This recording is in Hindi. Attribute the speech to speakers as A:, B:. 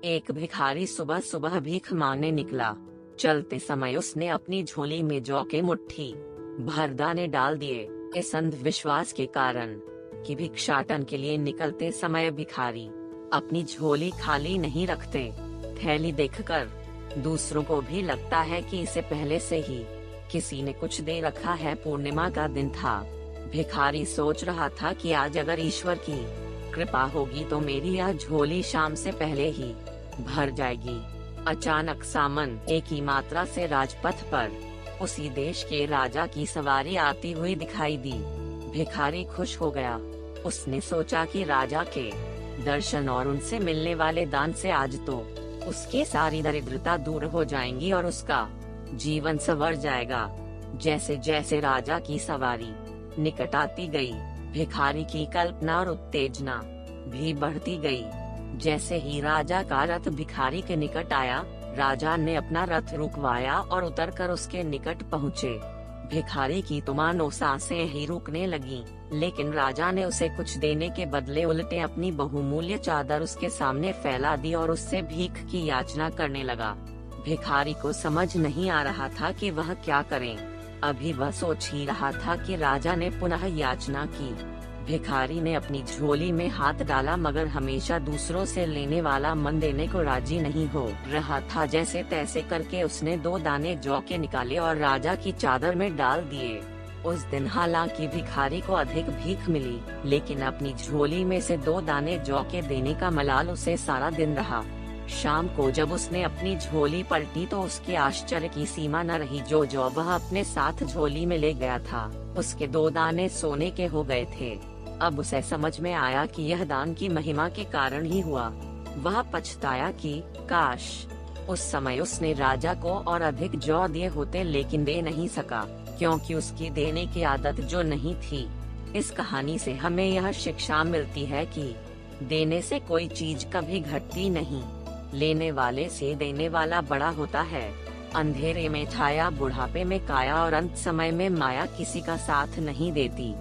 A: एक भिखारी सुबह सुबह भीख मांगने निकला। चलते समय उसने अपनी झोली में जौ के मुट्ठी भर दाने डाल दिए। इस अंधविश्वास के कारण कि भिक्षाटन के लिए निकलते समय भिखारी अपनी झोली खाली नहीं रखते। थैली देखकर दूसरों को भी लगता है कि इसे पहले से ही किसी ने कुछ दे रखा है। पूर्णिमा का दिन था। भिखारी सोच रहा था कि आज अगर ईश्वर की कृपा होगी तो मेरी यह झोली शाम से पहले ही भर जाएगी। अचानक सामन एक ही मात्रा से राजपथ पर उसी देश के राजा की सवारी आती हुई दिखाई दी। भिखारी खुश हो गया। उसने सोचा कि राजा के दर्शन और उनसे मिलने वाले दान से आज तो उसकी सारी दरिद्रता दूर हो जाएंगी और उसका जीवन संवर जाएगा। जैसे जैसे राजा की सवारी निकट आती गई, भिखारी की कल्पना और उत्तेजना भी बढ़ती गई। जैसे ही राजा का रथ भिखारी के निकट आया, राजा ने अपना रथ रुकवाया और उतरकर उसके निकट पहुँचे। भिखारी की तो मानो सांसें ही रुकने लगी, लेकिन राजा ने उसे कुछ देने के बदले उल्टे अपनी बहुमूल्य चादर उसके सामने फैला दी और उससे भीख की याचना करने लगा। भिखारी को समझ नहीं आ रहा था कि वह क्या करे। अभी वह सोच ही रहा था कि राजा ने पुनः याचना की। भिखारी ने अपनी झोली में हाथ डाला, मगर हमेशा दूसरों से लेने वाला मन देने को राजी नहीं हो रहा था। जैसे तैसे करके उसने 2 दाने जौ के निकाले और राजा की चादर में डाल दिए। उस दिन हालांकि भिखारी को अधिक भीख मिली, लेकिन अपनी झोली में से 2 दाने जौ के देने का मलाल उसे सारा दिन रहा। शाम को जब उसने अपनी झोली पलटी तो उसके आश्चर्य की सीमा न रही। जो जौ वह अपने साथ झोली में ले गया था, उसके 2 दाने सोने के हो गए थे। अब उसे समझ में आया कि यह दान की महिमा के कारण ही हुआ। वह पछताया कि काश उस समय उसने राजा को और अधिक जौ दिए होते, लेकिन दे नहीं सका क्योंकि उसकी देने की आदत जो नहीं थी। इस कहानी से हमें यह शिक्षा मिलती है कि देने से कोई चीज कभी घटती नहीं, लेने वाले से देने वाला बड़ा होता है। अंधेरे में छाया, बुढ़ापे में काया और अंत समय में माया किसी का साथ नहीं देती।